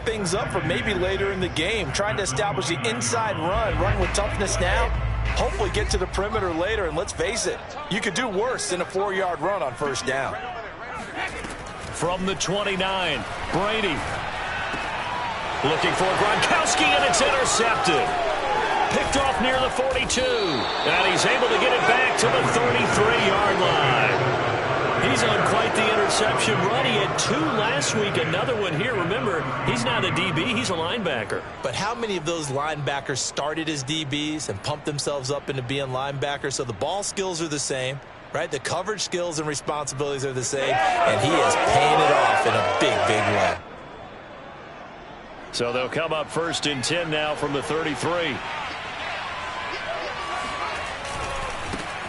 things up for maybe later in the game, trying to establish the inside run with toughness now, hopefully get to the perimeter later, and let's face it, you could do worse than a 4-yard run on first down. From the 29, Brady. Looking for Gronkowski, and it's intercepted. Picked off near the 42, and he's able to get it back to the 33-yard line. He's on quite the interception run. He had 2 last week, another one here. Remember, he's not a DB, he's a linebacker. But how many of those linebackers started as DBs and pumped themselves up into being linebackers? So the ball skills are the same, right? The coverage skills and responsibilities are the same, and he is paying it off in a big, big way. So they'll come up 1st and 10 now from the 33.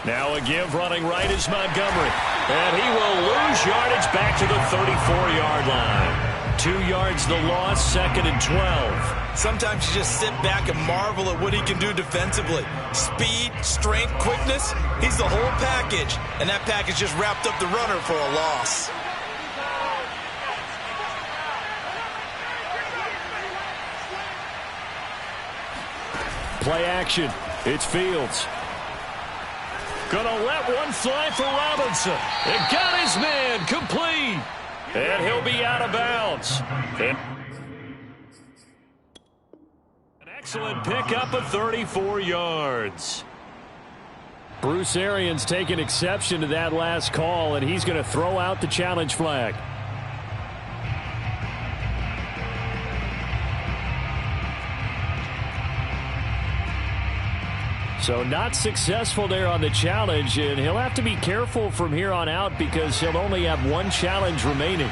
Now a give running right is Montgomery. And he will lose yardage back to the 34-yard line. 2 yards the loss, 2nd and 12. Sometimes you just sit back and marvel at what he can do defensively. Speed, strength, quickness, he's the whole package. And that package just wrapped up the runner for a loss. Play action. It's Fields. Gonna let one fly for Robinson. It got his man complete. And he'll be out of bounds. An excellent pickup of 34 yards. Bruce Arians taking exception to that last call, and he's going to throw out the challenge flag. So not successful there on the challenge, and he'll have to be careful from here on out because he'll only have 1 challenge remaining.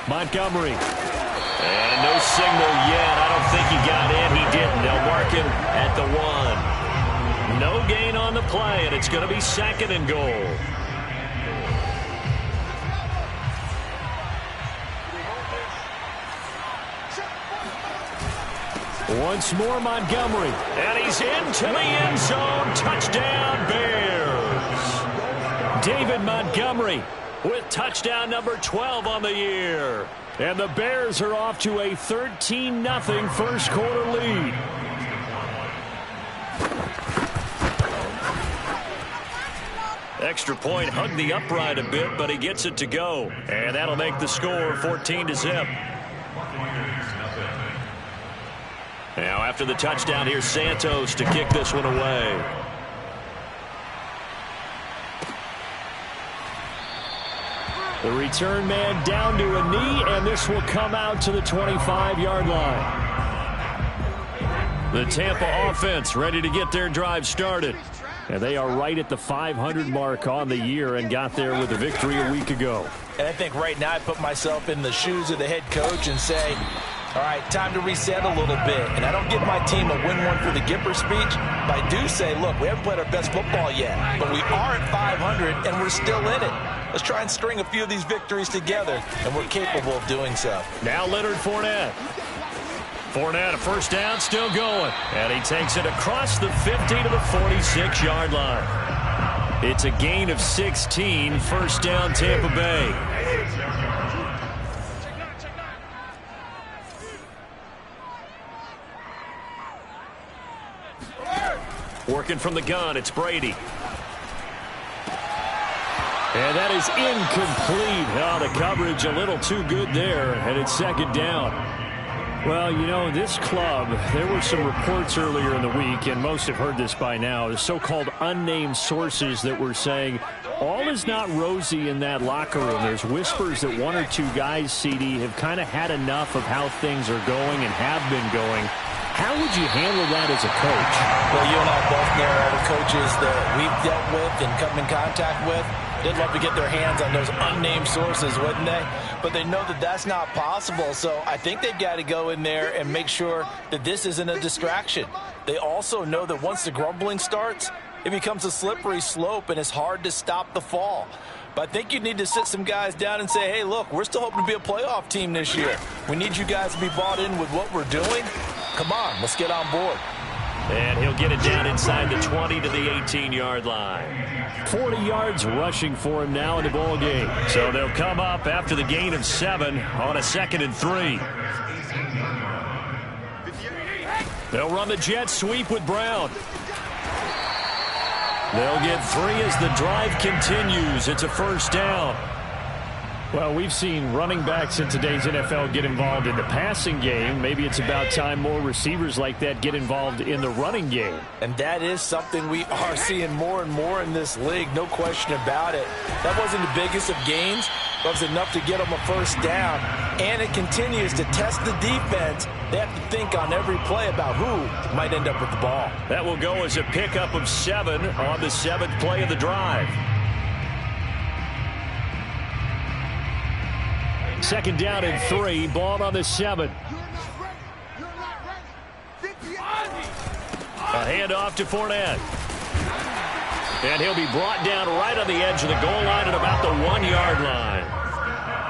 Montgomery. And no signal yet. I don't think he got in. He didn't. They'll mark him at the 1. No gain on the play, and it's going to be 2nd and goal. Once more Montgomery, and he's into the end zone. Touchdown Bears. David Montgomery with touchdown number 12 on the year. And the Bears are off to a 13-0 first quarter lead. Extra point hugged the upright a bit, but he gets it to go. And that'll make the score 14-0. Now after the touchdown, here's Santos to kick this one away. The return man down to a knee, and this will come out to the 25-yard line. The Tampa offense ready to get their drive started. And they are right at the 500 mark on the year and got there with a victory a week ago. And I think right now I put myself in the shoes of the head coach and say, all right, time to reset a little bit. And I don't give my team a win one for the Gipper speech, but I do say, look, we haven't played our best football yet, but we are at 500 and we're still in it. Let's try and string a few of these victories together, and we're capable of doing so. Now Leonard Fournette. Fournette, a first down, still going. And he takes it across the 50 to the 46-yard line. It's a gain of 16, first down Tampa Bay. Working from the gun, it's Brady. And that is incomplete. Oh, the coverage a little too good there, and it's second down. Well, you know, this club, there were some reports earlier in the week, and most have heard this by now, the so-called unnamed sources that were saying all is not rosy in that locker room. There's whispers that 1 or 2 guys, CD, have kind of had enough of how things are going and have been going. How would you handle that as a coach? Well, you and I both know all the coaches that we've dealt with and come in contact with. They'd love to get their hands on those unnamed sources, wouldn't they? But they know that that's not possible, so I think they've got to go in there and make sure that this isn't a distraction. They also know that once the grumbling starts, it becomes a slippery slope and it's hard to stop the fall. But I think you need to sit some guys down and say, hey, look, we're still hoping to be a playoff team this year. We need you guys to be bought in with what we're doing. Come on, let's get on board. And he'll get it down inside the 20 to the 18-yard line. 40 yards rushing for him now in the ball game. So they'll come up after the gain of 7 on a 2nd and 3. They'll run the jet sweep with Brown. They'll get 3 as the drive continues. It's a first down. Well, we've seen running backs in today's NFL get involved in the passing game. Maybe it's about time more receivers like that get involved in the running game. And that is something we are seeing more and more in this league, no question about it. That wasn't the biggest of gains, but it was enough to get them a first down. And it continues to test the defense. They have to think on every play about who might end up with the ball. That will go as a pickup of 7 on the 7th play of the drive. 2nd down and 3, ball on the 7. A handoff to Fournette. And he'll be brought down right on the edge of the goal line at about the 1-yard line.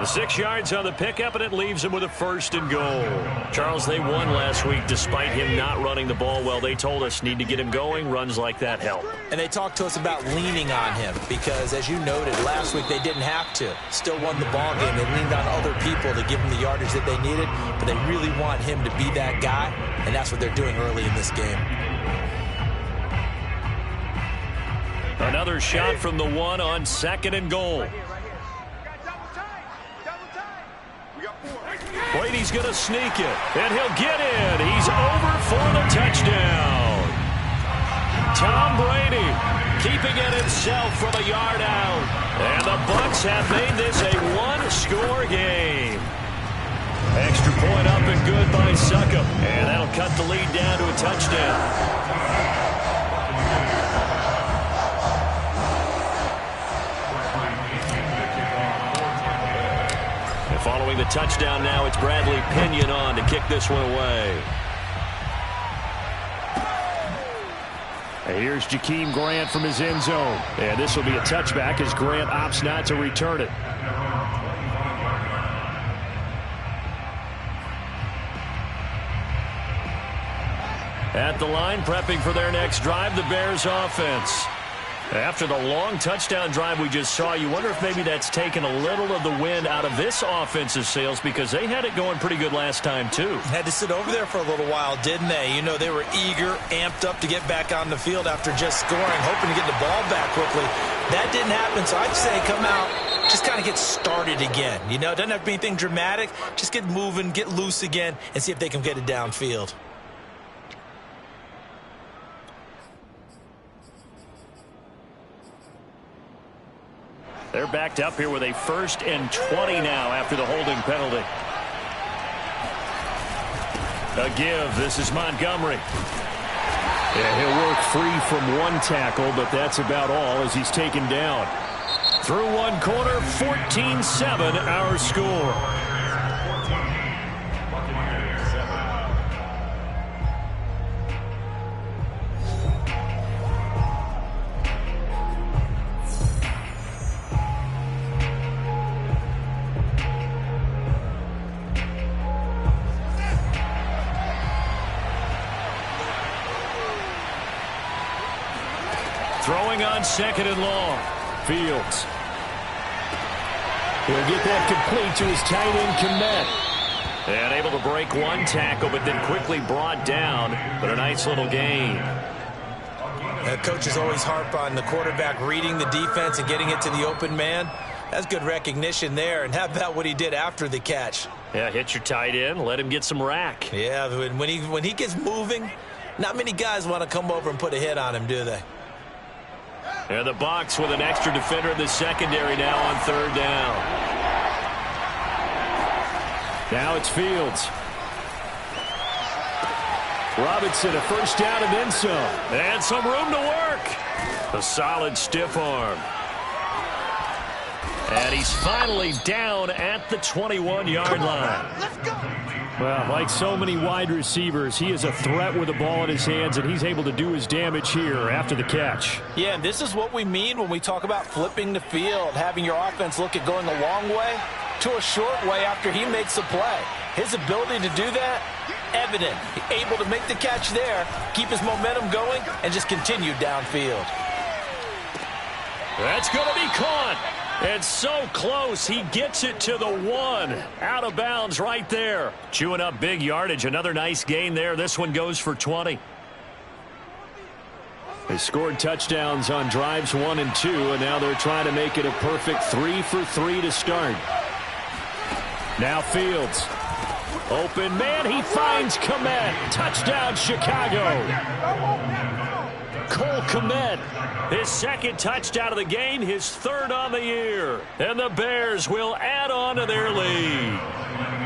The 6 yards on the pickup, and it leaves him with a 1st and goal. Charles, they won last week despite him not running the ball well. They told us need to get him going. Runs like that help. And they talked to us about leaning on him because, as you noted, last week they didn't have to. Still won the ball game. They leaned on other people to give him the yardage that they needed, but they really want him to be that guy, and that's what they're doing early in this game. Another shot from the 1 on 2nd and goal. Brady's going to sneak it, and he'll get in. He's over for the touchdown. Tom Brady keeping it himself from a yard out. And the Bucs have made this a 1-score game. Extra point up and good by Succop. And that'll cut the lead down to a touchdown. Following the touchdown now, it's Bradley Pinion on to kick this one away. And here's Jakeem Grant from his end zone. And this will be a touchback as Grant opts not to return it. At the line, prepping for their next drive, the Bears offense. After the long touchdown drive we just saw, you wonder if maybe that's taken a little of the wind out of this offensive sails because they had it going pretty good last time, too. Had to sit over there for a little while, didn't they? You know, they were eager, amped up to get back on the field after just scoring, hoping to get the ball back quickly. That didn't happen, so I'd say come out, just kind of get started again. You know, it doesn't have to be anything dramatic. Just get moving, get loose again, and see if they can get it downfield. They're backed up here with a 1st and 20 now after the holding penalty. A give. This is Montgomery. Yeah, he'll work free from 1 tackle, but that's about all as he's taken down. Through 1 quarter, 14-7 our score. Throwing on 2nd and long. Fields. He'll get that complete to his tight end, Kmet. And able to break 1 tackle, but then quickly brought down. But a nice little gain. Coaches always harp on the quarterback reading the defense and getting it to the open man. That's good recognition there. And how about what he did after the catch? Yeah, hit your tight end, let him get some rack. Yeah, when he gets moving, not many guys want to come over and put a hit on him, do they? And the Bucs with an extra defender in the secondary now on 3rd down. Now it's Fields. Robinson, a first down and then some. And some room to work. A solid stiff arm. And he's finally down at the 21-yard line. Let's go. Well, like so many wide receivers, he is a threat with the ball in his hands, and he's able to do his damage here after the catch. Yeah, and this is what we mean when we talk about flipping the field, having your offense look at going a long way to a short way after he makes a play. His ability to do that, evident. Able to make the catch there, keep his momentum going, and just continue downfield. That's going to be caught. And so close, he gets it to the 1. Out of bounds right there. Chewing up big yardage. Another nice gain there. This one goes for 20. They scored touchdowns on drives 1 and 2, and now they're trying to make it a perfect 3 for 3 to start. Now Fields. Open man, he finds Kmet. Touchdown, Chicago. Cole Kmet, his second touchdown of the game, his third on the year. And the Bears will add on to their lead.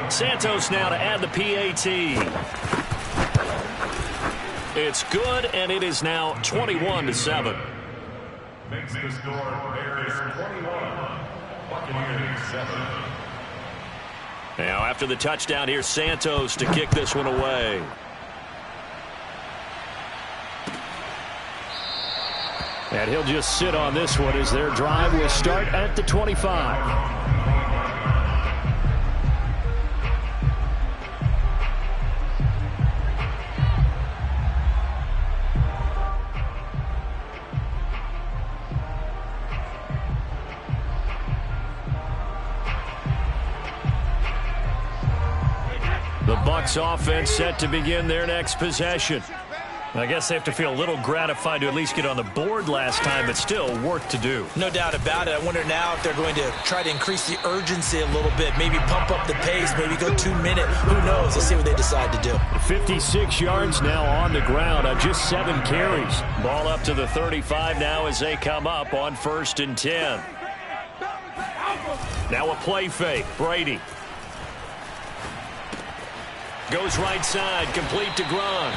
Santos now to add the PAT. It's good, and it is now 21-7. Makes the score Bears 21, Buccaneers 7. Now after the touchdown, here's Santos to kick this one away. And he'll just sit on this one as their drive will start at the 25. The Bucs offense set to begin their next possession. I guess they have to feel a little gratified to at least get on the board last time, but still work to do. No doubt about it. I wonder now if they're going to try to increase the urgency a little bit, maybe pump up the pace, maybe go 2 minutes. Who knows? Let's see what they decide to do. 56 yards now on the ground on just 7 carries. Ball up to the 35 now as they come up on 1st and 10. Now a play fake. Brady. Goes right side, complete to Gronk.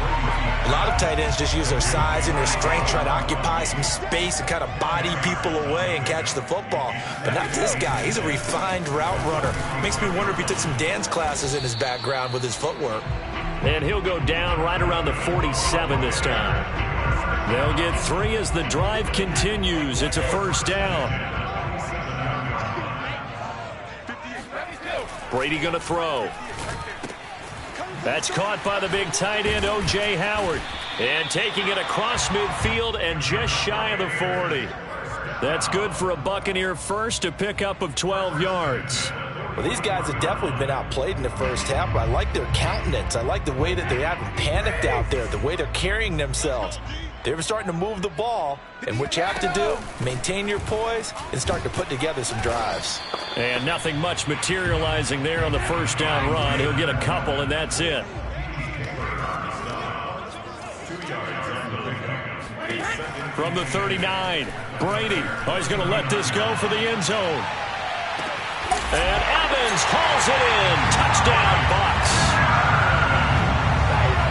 A lot of tight ends just use their size and their strength, try to occupy some space and kind of body people away and catch the football. But not this guy. He's a refined route runner. Makes me wonder if he took some dance classes in his background with his footwork. And he'll go down right around the 47 this time. They'll get 3 as the drive continues. It's a 1st down. Brady going to throw. That's caught by the big tight end, O.J. Howard. And taking it across midfield and just shy of the 40. That's good for a Buccaneer first, a pickup of 12 yards. Well, these guys have definitely been outplayed in the first half, but I like their countenance. I like the way that they haven't panicked out there, the way they're carrying themselves. They're starting to move the ball, and what you have to do, maintain your poise and start to put together some drives. And nothing much materializing there on the 1st down run. He'll get a couple, and that's it. From the 39, Brady. Oh, he's going to let this go for the end zone. And Evans hauls it in. Touchdown, Bucs.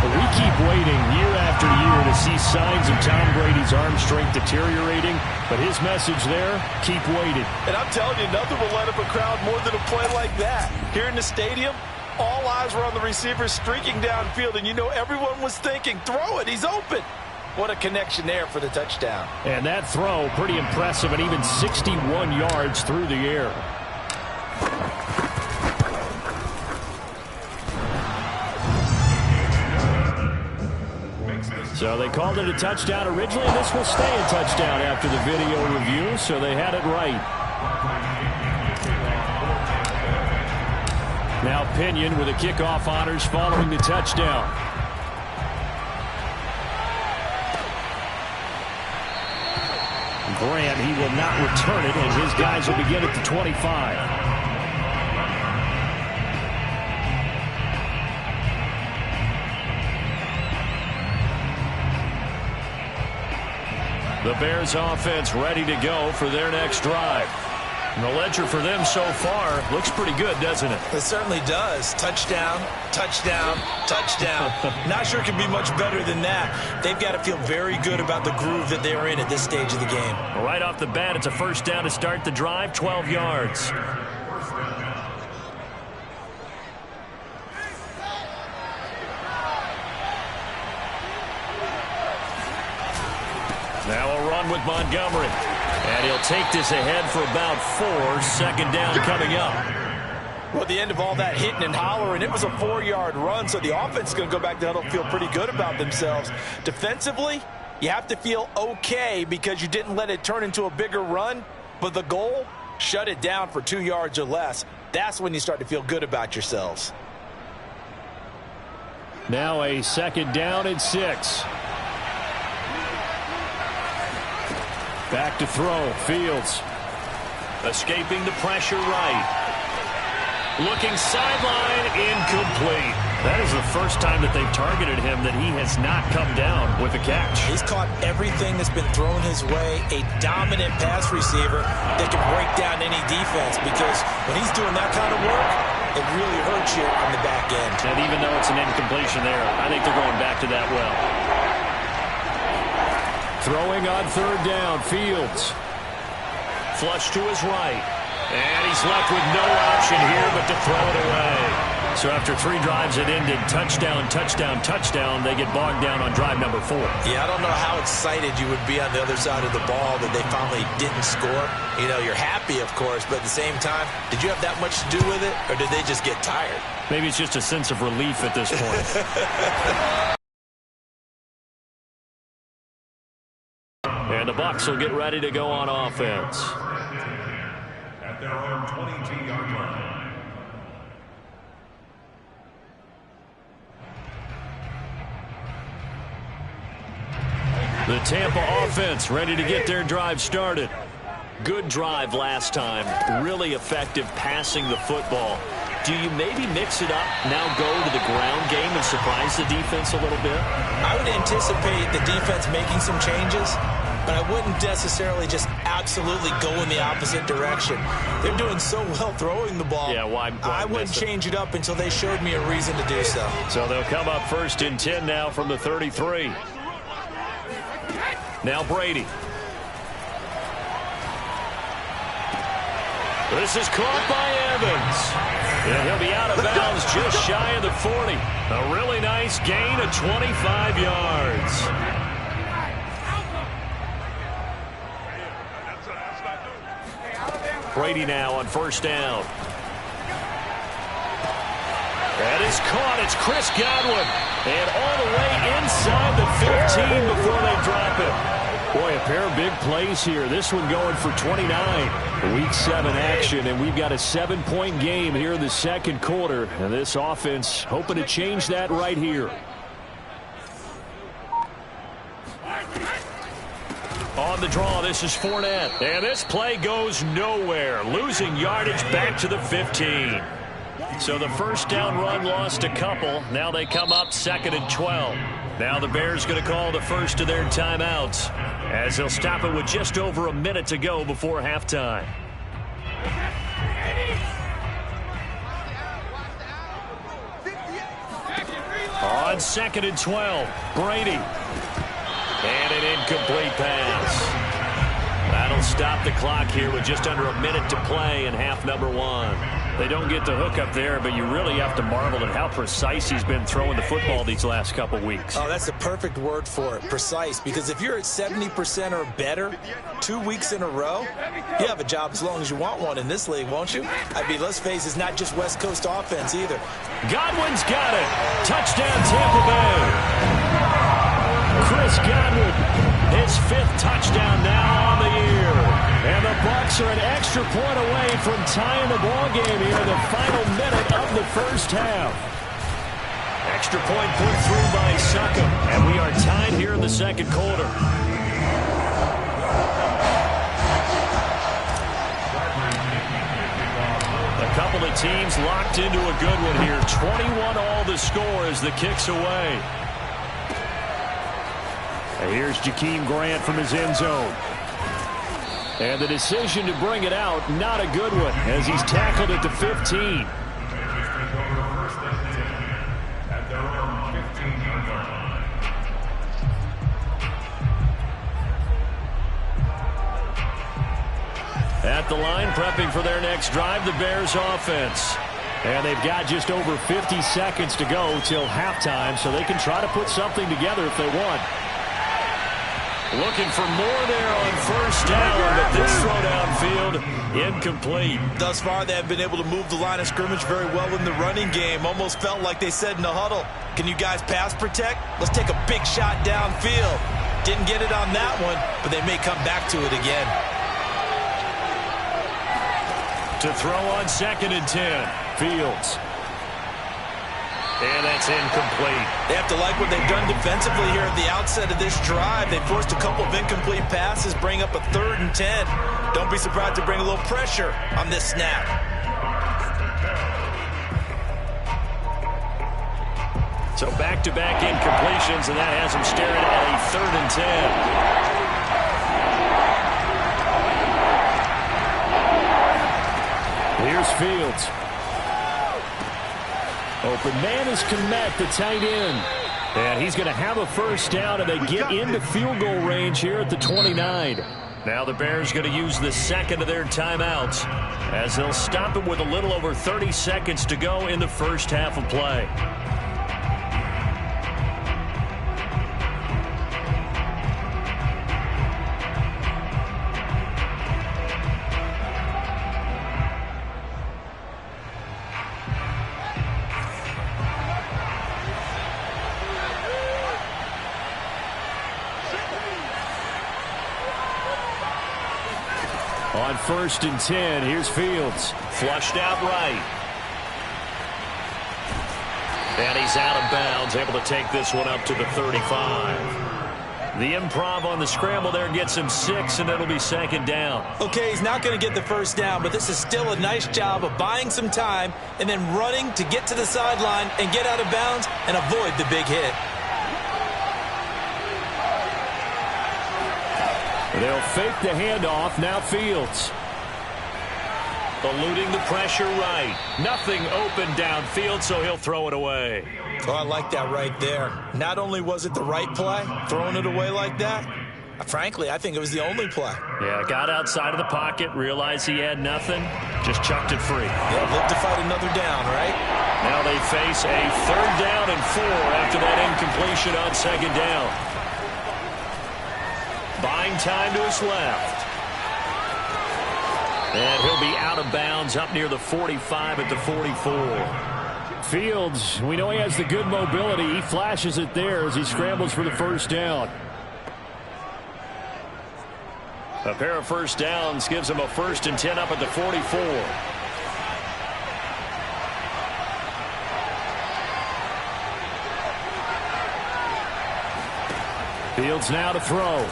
We keep waiting year after year to see signs of Tom Brady's arm strength deteriorating, but his message there, keep waiting. And I'm telling you, nothing will light up a crowd more than a play like that. Here in the stadium, all eyes were on the receiver streaking downfield, and you know everyone was thinking, throw it, he's open. What a connection there for the touchdown. And that throw, pretty impressive, and even 61 yards through the air. So they called it a touchdown originally, and this will stay a touchdown after the video review, so they had it right. Now Pinion with the kickoff honors following the touchdown. Grant, he will not return it, and his guys will begin at the 25. The Bears offense ready to go for their next drive. And the ledger for them so far looks pretty good, doesn't it? It certainly does. Touchdown, touchdown, touchdown. Not sure it can be much better than that. They've got to feel very good about the groove that they're in at this stage of the game. Right off the bat, it's a 1st down to start the drive, 12 yards. Now a run with Montgomery. And he'll take this ahead for about 4. 2nd down coming up. Well, at the end of all that hitting and hollering, it was a 4-yard run, so the offense is going to go back to huddle, feel pretty good about themselves. Defensively, you have to feel okay because you didn't let it turn into a bigger run, but the goal, shut it down for 2 yards or less. That's when you start to feel good about yourselves. Now a 2nd down and 6. Back to throw, Fields. Escaping the pressure right. Looking sideline, incomplete. That is the first time that they've targeted him that he has not come down with a catch. He's caught everything that's been thrown his way. A dominant pass receiver that can break down any defense, because when he's doing that kind of work, it really hurts you on the back end. And even though it's an incompletion there, I think they're going back to that well. Throwing on 3rd down, Fields. Flush to his right. And he's left with no option here but to throw it away. So after 3 drives that ended touchdown, touchdown, touchdown, they get bogged down on drive number 4. Yeah, I don't know how excited you would be on the other side of the ball that they finally didn't score. You know, you're happy, of course, but at the same time, did you have that much to do with it, or did they just get tired? Maybe it's just a sense of relief at this point. And the Bucs will get ready to go on offense. At their own 22-yard line. The Tampa offense ready to get their drive started. Good drive last time. Really effective passing the football. Do you maybe mix it up, now go to the ground game and surprise the defense a little bit? I would anticipate the defense making some changes, but I wouldn't necessarily just absolutely go in the opposite direction. They're doing so well throwing the ball. Yeah, why I wouldn't change it up until they showed me a reason to do so. So they'll come up 1st and 10 now from the 33. Now Brady. This is caught by Evans. And he'll be out of bounds just shy of the 40. A really nice gain of 25 yards. Brady now on 1st down. That is caught. It's Chris Godwin. And all the way inside the 15 before they drop it. Boy, a pair of big plays here. This one going for 29. Week 7 action, and we've got a 7-point game here in the 2nd quarter. And this offense hoping to change that right here. On the draw, this is Fournette. And this play goes nowhere. Losing yardage back to the 15. So the 1st down run lost a couple. Now they come up 2nd and 12. Now the Bears going to call the first of their timeouts, as they'll stop it with just over a minute to go before halftime. On 2nd and 12, Brady. And an incomplete pass. That'll stop the clock here with just under a minute to play in half number 1. They don't get the hook up there, but you really have to marvel at how precise he's been throwing the football these last couple weeks. Oh, that's the perfect word for it, precise, because if you're at 70% or better 2 weeks in a row, you have a job as long as you want one in this league, won't you? I mean, let's face it, it's not just West Coast offense either. Godwin's got it. Touchdown, Tampa Bay. Chris Godwin, his 5th touchdown now on the year. And the Bucs are an extra point away from tying the ball game here in the final minute of the 1st half. Extra point put through by Succop, and we are tied here in the 2nd quarter. A couple of teams locked into a good one here. 21 all the score as the kick's away. And here's Jakeem Grant from his end zone. And the decision to bring it out, not a good one, as he's tackled at the 15. At the line, prepping for their next drive, the Bears offense. And they've got just over 50 seconds to go till halftime, so they can try to put something together if they want. Looking for more there on first down, but this throw downfield incomplete. Thus far, they have been able to move the line of scrimmage very well in the running game. Almost felt like they said in the huddle, can you guys pass protect? Let's take a big shot downfield. Didn't get it on that one, but they may come back to it again. To throw on 2nd and 10, Fields. And that's incomplete. They have to like what they've done defensively here at the outset of this drive. They forced a couple of incomplete passes, bring up a 3rd and 10. Don't be surprised to bring a little pressure on this snap. So back-to-back incompletions, and that has them staring at a 3rd and 10. Here's Fields. Open man is Kmet, the tight end. And he's going to have a first down, and they get into field goal range here at the 29. Now the Bears going to use the second of their timeouts as they'll stop it with a little over 30 seconds to go in the first half of play. On 1st and 10, here's Fields. Flushed out right. And he's out of bounds, able to take this one up to the 35. The improv on the scramble there gets him 6, and it'll be 2nd down. Okay, he's not going to get the first down, but this is still a nice job of buying some time and then running to get to the sideline and get out of bounds and avoid the big hit. They'll fake the handoff. Now Fields. Eluding the pressure right. Nothing open downfield, so he'll throw it away. Oh, I like that right there. Not only was it the right play, throwing it away like that, frankly, I think it was the only play. Yeah, got outside of the pocket, realized he had nothing, just chucked it free. Yeah, live to fight another down, right? Now they face a 3rd down and 4 after that incompletion on 2nd down. Buying time to his left. And he'll be out of bounds up near the 45 at the 44. Fields, we know he has the good mobility. He flashes it there as he scrambles for the first down. A pair of first downs gives him a 1st and 10 up at the 44. Fields now to throw.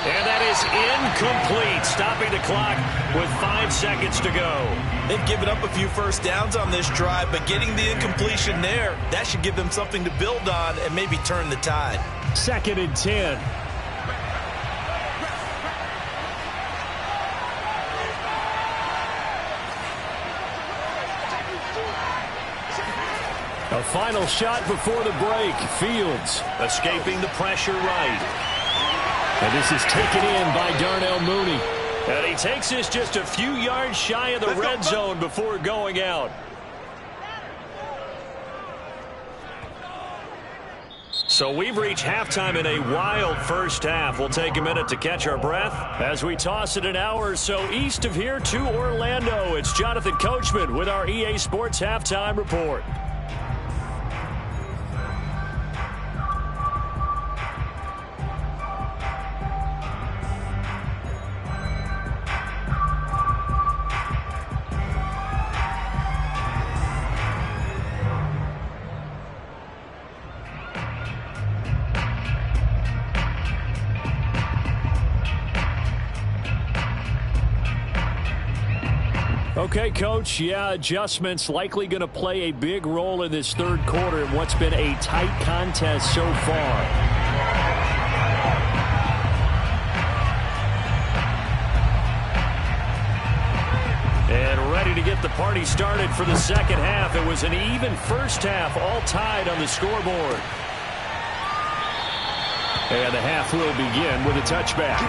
And that is incomplete, stopping the clock with 5 seconds to go. They've given up a few first downs on this drive, but getting the incompletion there, that should give them something to build on and maybe turn the tide. 2nd and 10. A final shot before the break. Fields. Escaping the pressure right. And this is taken in by Darnell Mooney. And he takes this just a few yards shy of the red zone before going out. So we've reached halftime in a wild first half. We'll take a minute to catch our breath as we toss it an hour or so east of here to Orlando. It's Jonathan Coachman with our EA Sports Halftime Report. Okay, Coach, yeah, adjustments likely going to play a big role in this 3rd quarter in what's been a tight contest so far. And ready to get the party started for the 2nd half. It was an even first half, all tied on the scoreboard. And the half will begin with a touchback.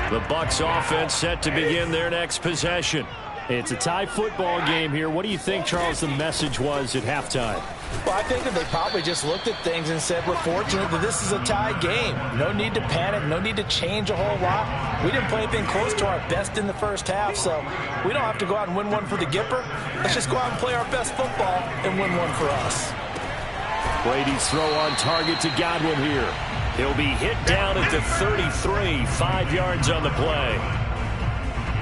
The Bucs offense set to begin their next possession. It's a tie football game here. What do you think, Charles, the message was at halftime? Well, I think that they probably just looked at things and said, we're fortunate that this is a tie game. No need to panic. No need to change a whole lot. We didn't play anything close to our best in the first half, so we don't have to go out and win one for the Gipper. Let's just go out and play our best football and win one for us. Brady's throw on target to Godwin here. He'll be hit down at the 33, 5 yards on the play.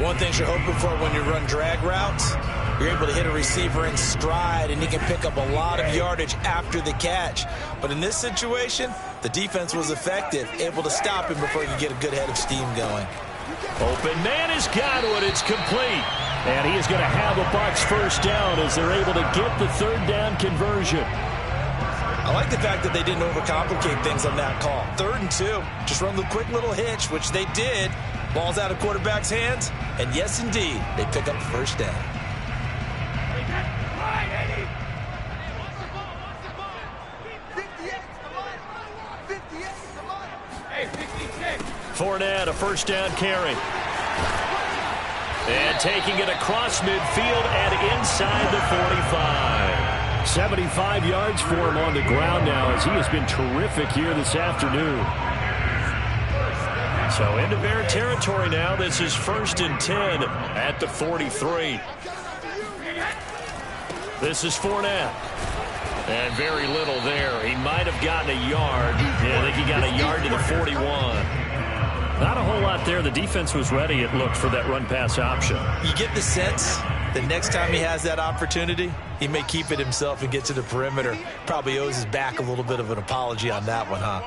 One thing you're hoping for when you run drag routes, you're able to hit a receiver in stride, and he can pick up a lot of yardage after the catch. But in this situation, the defense was effective, able to stop him before he could get a good head of steam going. Open man is Godwin. It's complete. And he is going to have a Bucs first down as they're able to get the third down conversion. I like the fact that they didn't overcomplicate things on that call. 3rd and 2. Just run the quick little hitch, which they did. Ball's out of quarterback's hands. And yes, indeed, they pick up the first down. Fournette, a first down carry. And taking it across midfield and inside the 45. 75 yards for him on the ground now as he has been terrific here this afternoon. So into Bear territory now. This is 1st and 10 at the 43. This is Fournette. And very little there. He might have gotten a yard. Yeah, I think he got a yard to the 41. Not a whole lot there. The defense was ready, it looked, for that run-pass option. You get the sense the next time he has that opportunity, he may keep it himself and get to the perimeter. Probably owes his back a little bit of an apology on that one, huh?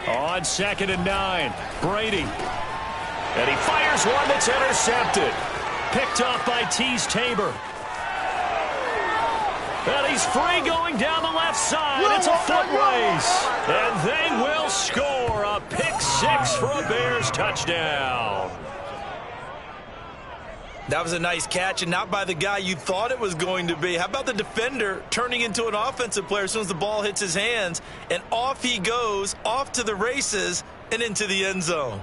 On 2nd and 9, Brady. And he fires one that's intercepted. Picked off by Teez Tabor. And he's free going down the left side. It's a foot race. And they will score a pick 6 for a Bears touchdown. That was a nice catch, and not by the guy you thought it was going to be. How about the defender turning into an offensive player as soon as the ball hits his hands, and off he goes, off to the races, and into the end zone.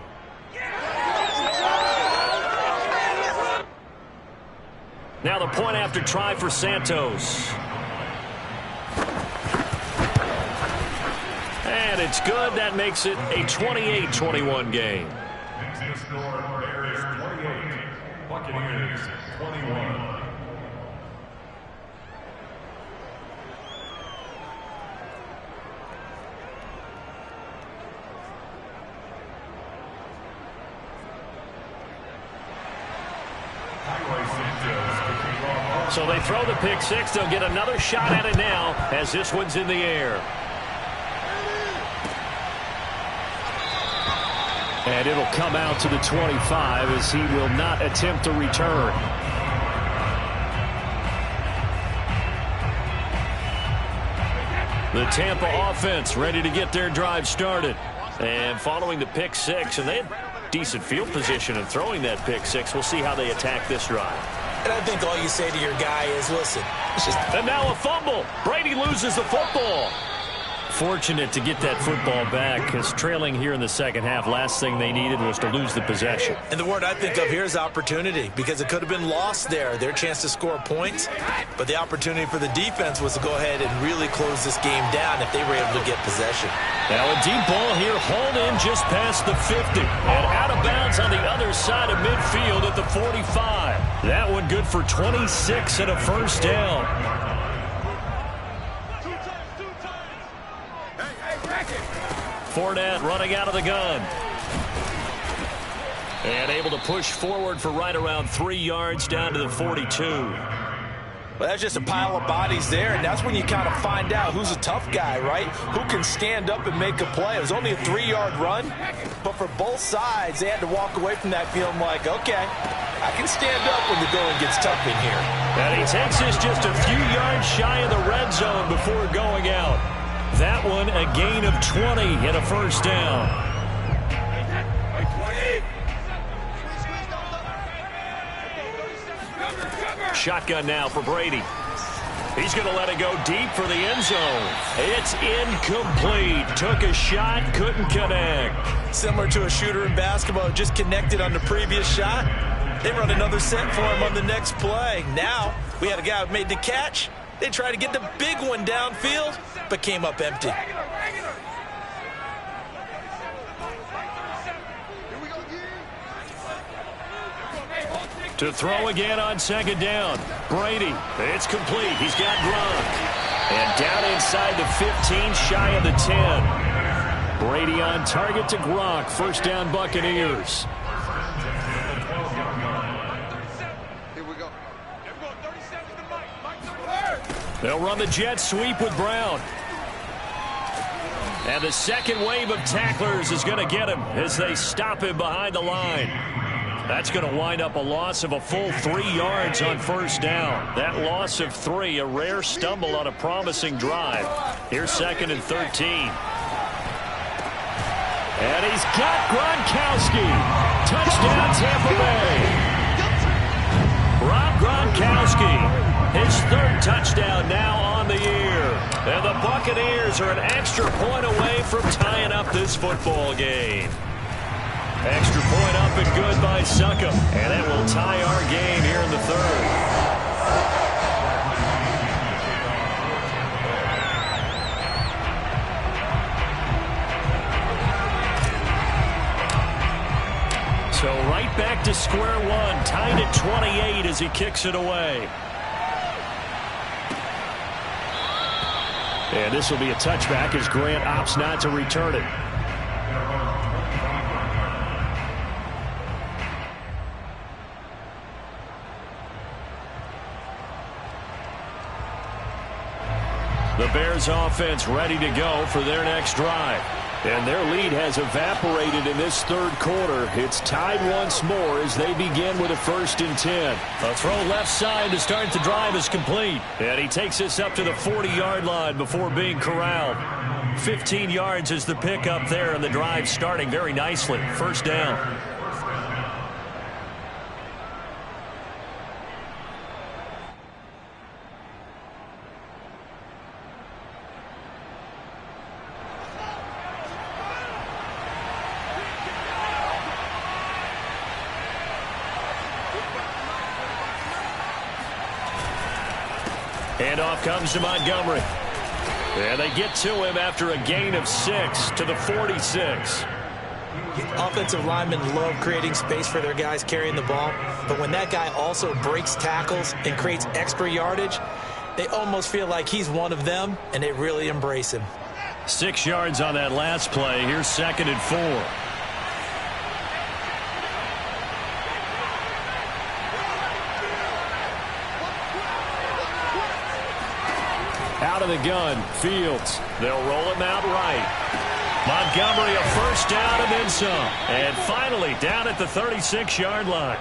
Now the point after try for Santos. And it's good. That makes it a 28-21 game. Next to score, Bears 28, Buccaneers 21. So they throw the pick 6. They'll get another shot at it now as this one's in the air. And it'll come out to the 25 as he will not attempt a return. The Tampa offense ready to get their drive started. And following the pick 6, and they had decent field position in throwing that pick 6. We'll see how they attack this drive. And I think all you say to your guy is, listen, it's just... And now a fumble. Brady loses the football. Fortunate to get that football back, because trailing here in the second half, last thing they needed was to lose the possession. And the word I think of here is opportunity, because it could have been lost there, their chance to score points. But the opportunity for the defense was to go ahead and really close this game down if they were able to get possession. Now a deep ball here, hauled in just past the 50. And out of bounds on the other side of midfield at the 45. That one good for 26 and a first down. Fournette running out of the gun. And able to push forward for right around 3 yards down to the 42. Well, that's just a pile of bodies there, and that's when you kind of find out who's a tough guy, right? Who can stand up and make a play. It was only a 3-yard run, but for both sides, they had to walk away from that feeling like, okay, I can stand up when the going gets tough in here. And he takes this just a few yards shy of the red zone before going out. That one a gain of 20 and a first down. Shotgun now for Brady. He's going to let it go deep for the end zone. It's incomplete. Took a shot, couldn't connect. Similar to a shooter in basketball, just connected on the previous shot. They run another set for him on the next play. Now, we had a guy who made the catch. They tried to get the big one downfield, but came up empty. To throw again on second down. Brady, it's complete. He's got Gronk. And down inside the 15, shy of the 10. Brady on target to Gronk. First down, Buccaneers. They'll run the jet sweep with Brown. And the second wave of tacklers is going to get him as they stop him behind the line. That's going to wind up a loss of a full 3 yards on first down. That loss of 3, a rare stumble on a promising drive. Here's 2nd and 13. And he's got Gronkowski. Touchdown, Tampa Bay. Rob Gronkowski. His 3rd touchdown now on the year. And the Buccaneers are an extra point away from tying up this football game. Extra point up and good by Succop. And that will tie our game here in the 3rd. So right back to square one. Tied at 28 as he kicks it away. And this will be a touchback as Grant opts not to return it. The Bears offense ready to go for their next drive. And their lead has evaporated in this 3rd quarter. It's tied once more as they begin with a 1st and 10. A throw left side to start the drive is complete. And he takes this up to the 40-yard line before being corralled. 15 yards is the pickup there, and the drive starting very nicely. First down. Handoff comes to Montgomery. And they get to him after a gain of 6 to the 46. Offensive linemen love creating space for their guys carrying the ball. But when that guy also breaks tackles and creates extra yardage, they almost feel like he's one of them, and they really embrace him. 6 yards on that last play. Here's 2nd and 4. Out of the gun, Fields. They'll roll him out right. Montgomery a first down and then some. And finally down at the 36-yard line.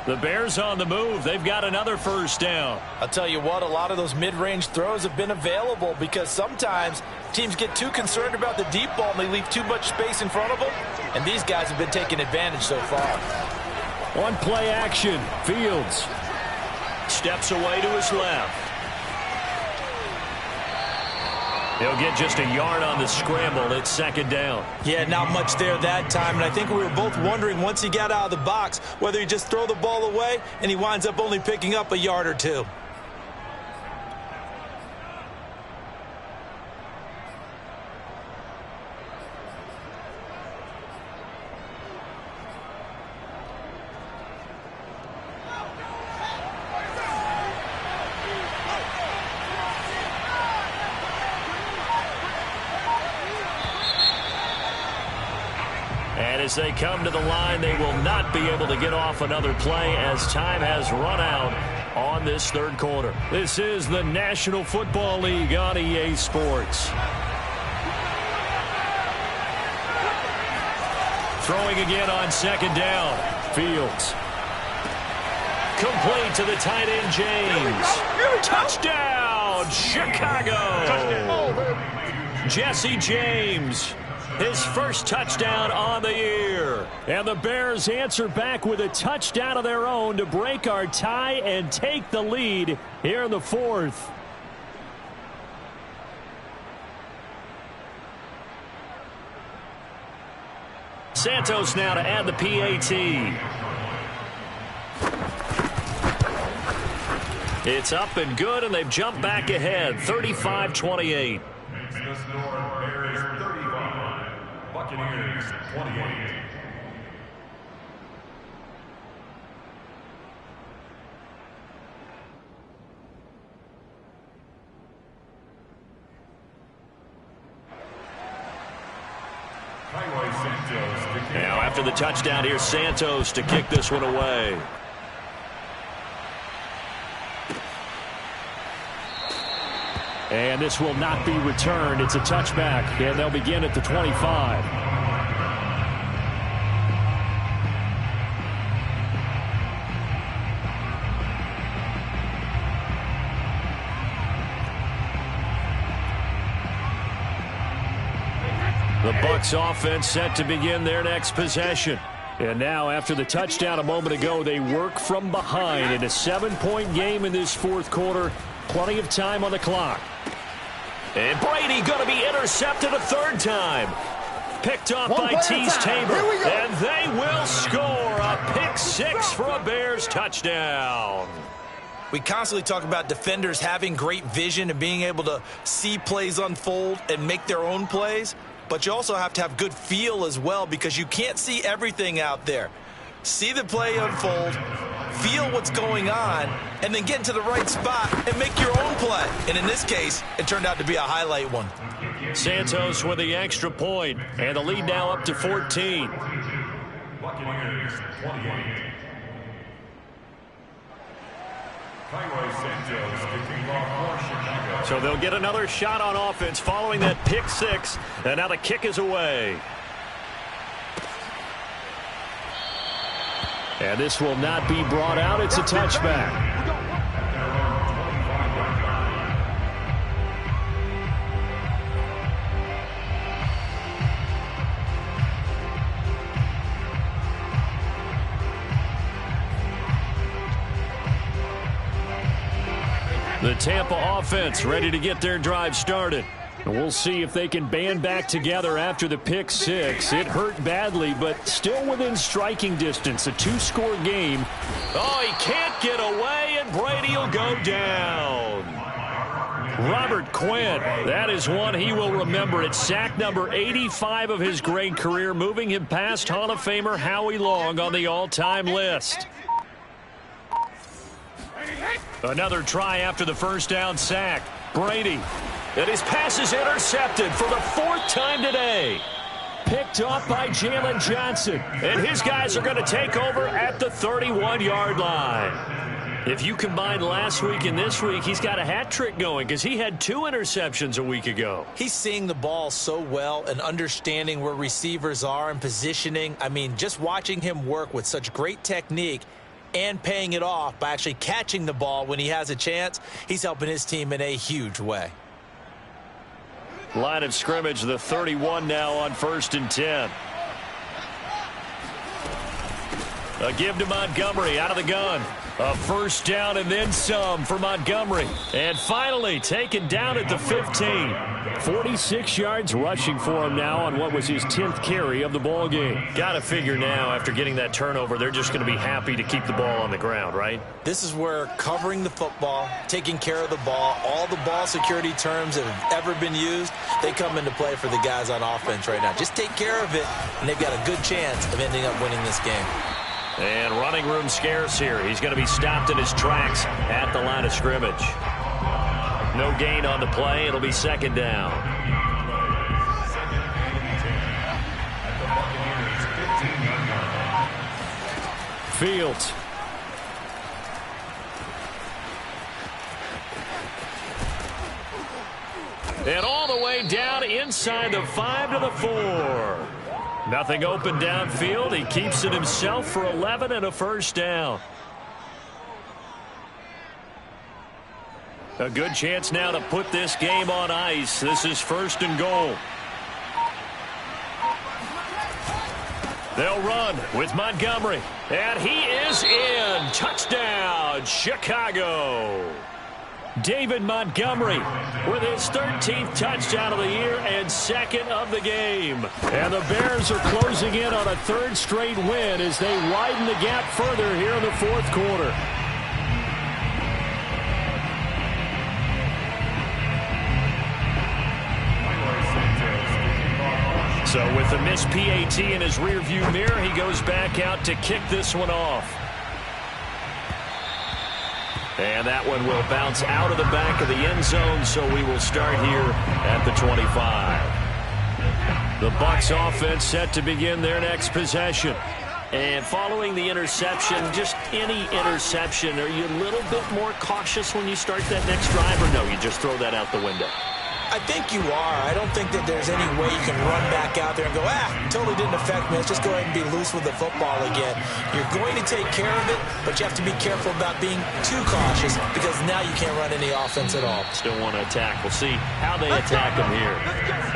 The Bears on the move. They've got another first down. I'll tell you what, a lot of those mid-range throws have been available because sometimes teams get too concerned about the deep ball and they leave too much space in front of them. And these guys have been taking advantage so far. One play action. Fields steps away to his left. He'll get just a yard on the scramble. It's 2nd down. Yeah, not much there that time. And I think we were both wondering once he got out of the box whether he just throw the ball away and he winds up only picking up a yard or 2. As they come to the line, they will not be able to get off another play as time has run out on this 3rd quarter. This is the National Football League on EA Sports. Throwing again on 2nd down. Fields. Complete to the tight end, James. Touchdown, Chicago. Jesse James. His first touchdown on the year. And the Bears answer back with a touchdown of their own to break our tie and take the lead here in the 4th. Santos now to add the PAT. It's up and good, and they've jumped back ahead, 35-28. Makes the score Bears 35, Buccaneers 28. Now after the touchdown, here's Santos to kick this one away. And this will not be returned. It's a touchback, and they'll begin at the 25. The Bucs offense set to begin their next possession. And now, after the touchdown a moment ago, they work from behind in a 7-point game in this fourth quarter. Plenty of time on the clock. And Brady going to be intercepted a third time. Picked off by Tease Tabor. And they will score a pick six for a Bears touchdown. We constantly talk about defenders having great vision and being able to see plays unfold and make their own plays. But you also have to have good feel as well, because you can't see everything out there. See the play unfold, feel what's going on, and then get into the right spot and make your own play. And in this case, it turned out to be a highlight one. Santos with the extra point, and the lead now up to 14. Buccaneers 28. So they'll get another shot on offense following that pick six, and now the kick is away. And this will not be brought out. It's a touchback. The Tampa offense ready to get their drive started. And we'll see if they can band back together after the pick six. It hurt badly, but still within striking distance. A two-score game. Oh, he can't get away, and Brady will go down. Robert Quinn, that is one he will remember. It's sack number 85 of his great career, moving him past Hall of Famer Howie Long on the all-time list. Another try after the first down sack. Brady. And his pass is intercepted for the fourth time today. Picked off by Jalen Johnson. And his guys are going to take over at the 31-yard line. If you combine last week and this week, he's got a hat trick going because he had 2 interceptions a week ago. He's seeing the ball so well and understanding where receivers are and positioning. I mean, just watching him work with such great technique and paying it off by actually catching the ball when he has a chance, he's helping his team in a huge way. Line of scrimmage, the 31 now on 1st and 10. A give to Montgomery out of the gun. A first down and then some for Montgomery. And finally taken down at the 15. 46 yards rushing for him now on what was his 10th carry of the ball game. Got to figure now, after getting that turnover, they're just going to be happy to keep the ball on the ground, right? This is where covering the football, taking care of the ball, all the ball security terms that have ever been used, they come into play for the guys on offense right now. Just take care of it, and they've got a good chance of ending up winning this game. And running room scarce here. He's going to be stopped in his tracks at the line of scrimmage. No gain on the play. It'll be second down. Fields. And all the way down inside the 5 to the 4. Nothing open downfield. He keeps it himself for 11 and a first down. A good chance now to put this game on ice. This is 1st and goal. They'll run with Montgomery. And he is in. Touchdown, Chicago. David Montgomery with his 13th touchdown of the year and second of the game. And the Bears are closing in on a third straight win as they widen the gap further here in the fourth quarter. So with the missed PAT in his rearview mirror, he goes back out to kick this one off. And that one will bounce out of the back of the end zone, so we will start here at the 25. The Bucs offense set to begin their next possession. And following the interception, just any interception, are you a little bit more cautious when you start that next drive, or no, you just throw that out the window? I think you are. I don't think that there's any way you can run back out there and go, totally didn't affect me. Let's just go ahead and be loose with the football again. You're going to take care of it, but you have to be careful about being too cautious because now you can't run any offense at all. Still want to attack. We'll see how they attack him here.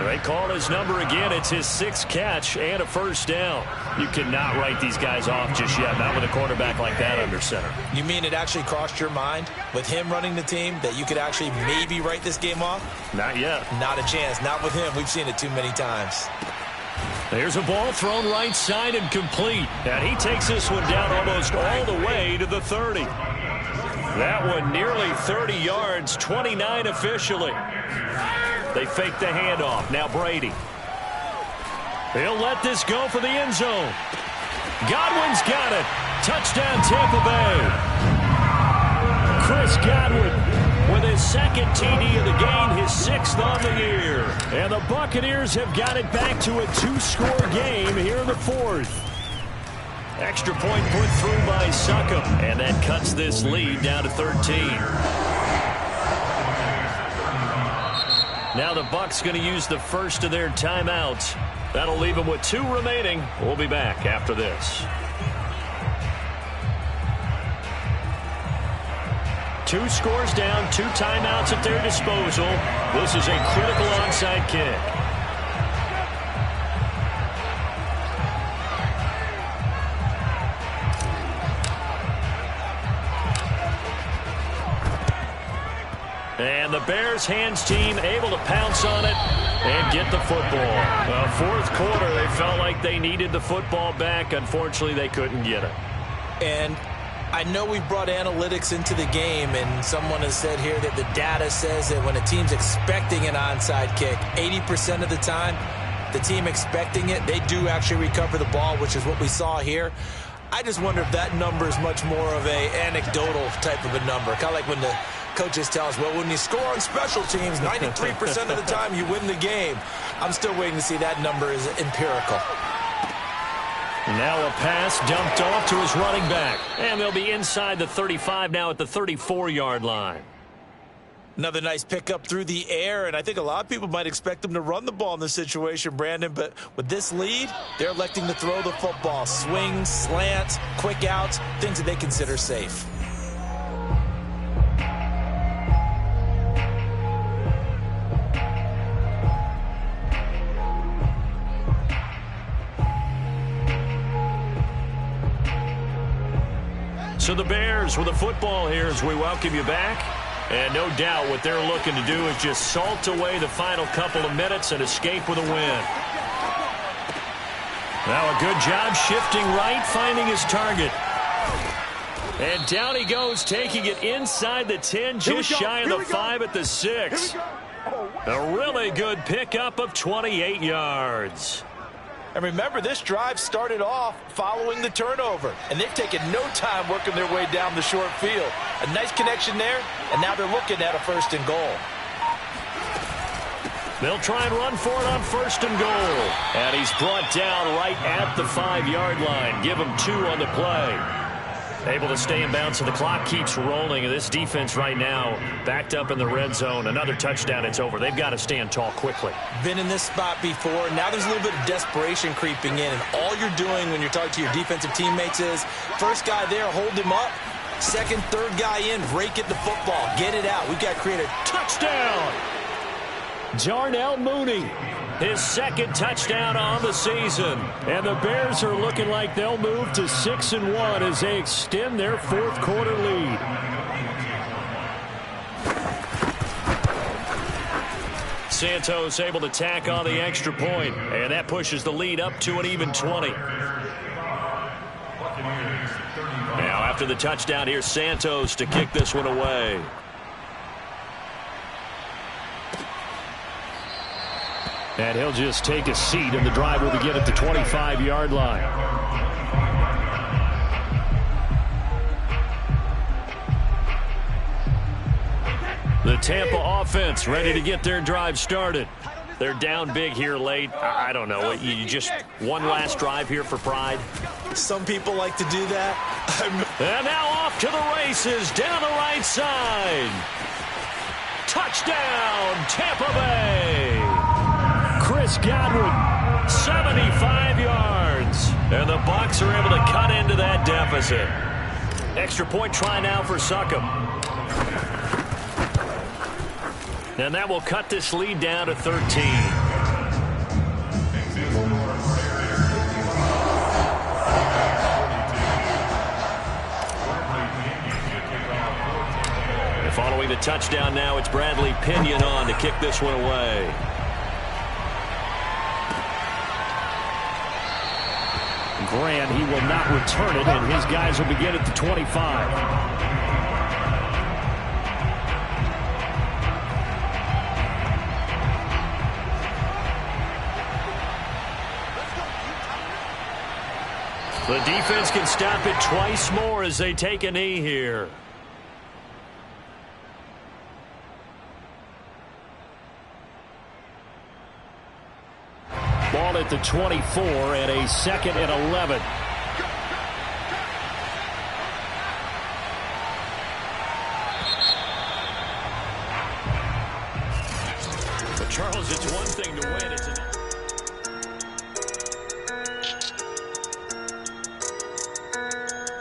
They call his number again. It's his 6th catch and a first down. You cannot write these guys off just yet, not with a quarterback like that under center. You mean it actually crossed your mind with him running the team that you could actually maybe write this game off? Not yet. Not a chance. Not with him. We've seen it too many times. There's a ball thrown right side and complete. And he takes this one down almost all the way to the 30. That one nearly 30 yards, 29 officially. They fake the handoff. Now Brady. He'll let this go for the end zone. Godwin's got it. Touchdown Tampa Bay. Chris Godwin with his 2nd TD of the game, his 6th on the year. And the Buccaneers have got it back to a 2-score game here in the 4th. Extra point put through by Succop, and that cuts this lead down to 13. Now the Bucs going to use the first of their timeouts. That'll leave them with 2 remaining. We'll be back after this. 2 scores down, 2 timeouts at their disposal. This is a critical onside kick. And the Bears hands team able to pounce on it and get the football. Fourth quarter, they felt like they needed the football back. Unfortunately, they couldn't get it. And I know we brought analytics into the game, and someone has said here that the data says that when a team's expecting an onside kick, 80% of the time, the team expecting it, they do actually recover the ball, which is what we saw here. I just wonder if that number is much more of a anecdotal type of a number. Kind of like when the coaches tell us, well, when you score on special teams, 93% of the time you win the game. I'm still waiting to see that number is empirical. Now a pass dumped off to his running back. And they'll be inside the 35 now at the 34-yard line. Another nice pickup through the air, and I think a lot of people might expect them to run the ball in this situation, Brandon, but with this lead, they're electing to throw the football. Swings, slants, quick outs, things that they consider safe. So the Bears with the football here as we welcome you back. And no doubt what they're looking to do is just salt away the final couple of minutes and escape with a win. Now a good job shifting right, finding his target. And down he goes, taking it inside the 10, just shy of the 5 at the 6. A really good pickup of 28 yards. And remember, this drive started off following the turnover, and they've taken no time working their way down the short field. A nice connection there, and now they're looking at a 1st and goal. They'll try and run for it on 1st and goal. And he's brought down right at the 5-yard line. Give him 2 on the play. Able to stay in bounds, so the clock keeps rolling. And this defense right now backed up in the red zone. Another touchdown, it's over. They've got to stand tall quickly. Been in this spot before. Now there's a little bit of desperation creeping in. And all you're doing when you're talking to your defensive teammates is, first guy there, hold him up. Second, third guy in, rake at the football. Get it out. We've got to create a touchdown. Darnell Mooney, his 2nd touchdown on the season. And the Bears are looking like they'll move to 6-1 as they extend their 4th quarter lead. Santos able to tack on the extra point, and that pushes the lead up to an even 20. Now, after the touchdown, here's Santos to kick this one away. And he'll just take a seat, and the drive will begin at the 25-yard line. The Tampa offense ready to get their drive started. They're down big here late. I don't know. You just one last drive here for pride? Some people like to do that. And now off to the races down the right side. Touchdown, Tampa Bay. Chris Godwin. 75 yards. And the Bucs are able to cut into that deficit. Extra point try now for Succop. And that will cut this lead down to 13. And following the touchdown now, it's Bradley Pinion on to kick this one away. Grant, he will not return it, and his guys will begin at the 25. The defense can stop it twice more as they take a knee here. Ball at the 24 and a 2nd and 11. But Charles, it's one thing to win. It's